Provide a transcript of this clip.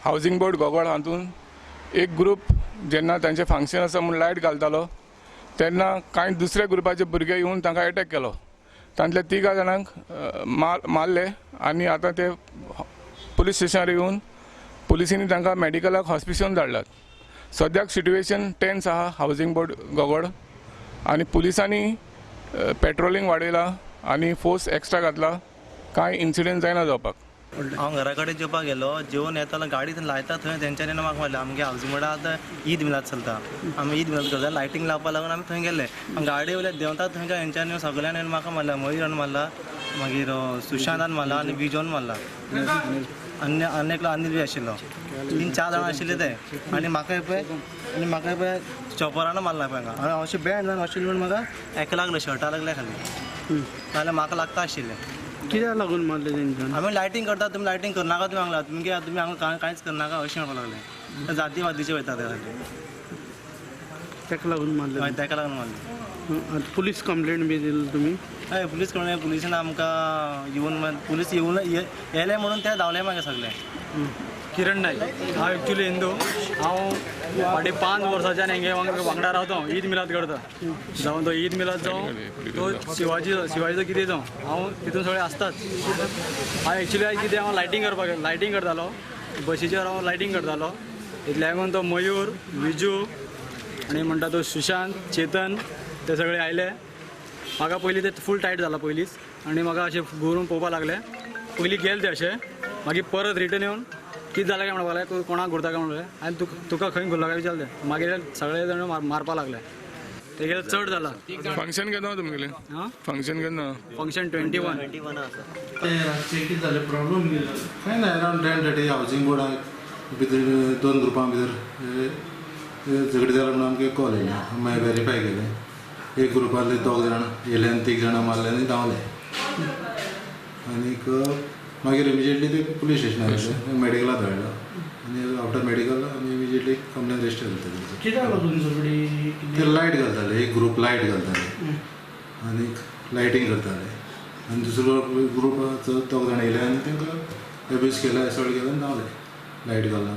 Housing board Gogol हातून एक group जेन्ना तांचे फंक्शन आसा म्हूण लायट घालतालो तेन्ना कांय दुसऱ्या ग्रुपाचे भुरगे येवन तांकां अटॅक केलो. तांतल्या 3 जाणांक मारले आनी आतां ते पुलीस स्टेशनार येवन पुलिसांनी तांकां मेडिकलाक हॉस्पिटलांत धाडल्यात. सद्याक सिट्युएशन टेन्स आहा हावजिंग बोर्ड गोगोळ आनी पुलिसांनी पेट्रोलिंग वाडयला आनी फोर्स एक्स्ट्रा घातला. कांय इन्सिडेंट जायना जावपाक. हांव घरा कडेन जेवपाक गेलो, जेवण येतालो गाडी लायता थंय तेंच्यांनी म्हाका म्हणलें आमगे हावजिंग बोर्डा आतां ईद मिलाद चलता, आमी ईद मिलाद करता लायटींग लावपाक लागून आमी थंय गेले. गाडी वयले देंवता थंय हेंच्यांनी सगळ्यांनी म्हाका म्हणलें मयूरान मारला, मागीर सुशांतान मारला आनी विजोन मारला आनी एकलो अनिल बी आशिल्लो. 3-4 जाणां आशिल्ले ते आनी म्हाका पळय चॉपरान मारला पळय हांगा. हांव अशें बँड जावन आशिल्लें म्हणून म्हाका हेका लागलें शर्टा लागले खाली, नाल्यार म्हाका लागता आशिल्लें. कित्याक लागून मारले तेंच्यान? आमी लायटींग करता, तुमी लायटींग करनाका, तुमी हांगा तुमी हांगा कांयच करनाका अशें म्हणपाक लागलें. जातीवादीचे वयता ते खाली, तेका लागून मारले. हय तेका लागून मारले. पुलीस कंप्लेंट बी दिली तुमी? हय पुलीस कंप्लेंट, पुलिसान आमकां येवन पुलीस येयले म्हणून ते धांवले मागीर सगळे. किरण नाईक हांव एक्चुली हिंदू. हांव फाटीं 5 वर्सांच्यान हेंगे वांगडा रावता, ईद मिलाद करता. जावं तो ईद मिलाद जावं तो शिवाजीचो कितें जावं हांव तितून सगळें आसताच. हांव एक्चुली आयज कितें हांव लायटींग करतालो, बशीचेर हांव लायटींग करतालो. इतल्या लागून तो मयूर, विजू आनी म्हणटा तो सुशांत, चेतन ते सगळे आयले. म्हाका पयलीं ते फूल टायट जाला पयलींच आनी म्हाका अशें घुरून पळोवपाक लागले. पयलीं गेले ते अशें, मागीर परत रिटर्न येवन कितें जालें काय म्हणपाक लागलें, कोणाक घुरता काय म्हणलें आनी तुका खंय घुरला काय विचारलें. मागीर सगळे जाण मारपाक लागले. तेगेले चड जाला. फंक्शन केन्ना तुमगेलें? फंक्शन केन्ना? फंक्शन 21 कितें जालें प्रॉब्लम कांय ना. अरावंड 10:30 हावजिंग बोर्डाक भितर 2 ग्रुपां भितर झगडी जालो म्हणून आमकां कॉल येयलें. मागीर वेरीफाय केलें. एक ग्रुपांतले 2 जाण येयले आनी 3 जाणां मारले आनी धांवले. आनीक मागीर इमिजिएटली ते पुलीस स्टेशनार गेले, मेडिकलाक धाडलो आनी आफ्टर मेडिकल आमी इमिजिएटली कंप्लेन रजिस्टर करतले. कित्याक लागून सगळी? ते लायट घालताले, एक ग्रूप लायट घालताले आनीक लायटींग करताले आनी दुसरो ग्रुपाचो 2 जाण येयले आनी तांकां एब्यूज केले, असॉल्ट केले आनी धांवले लायट घालना.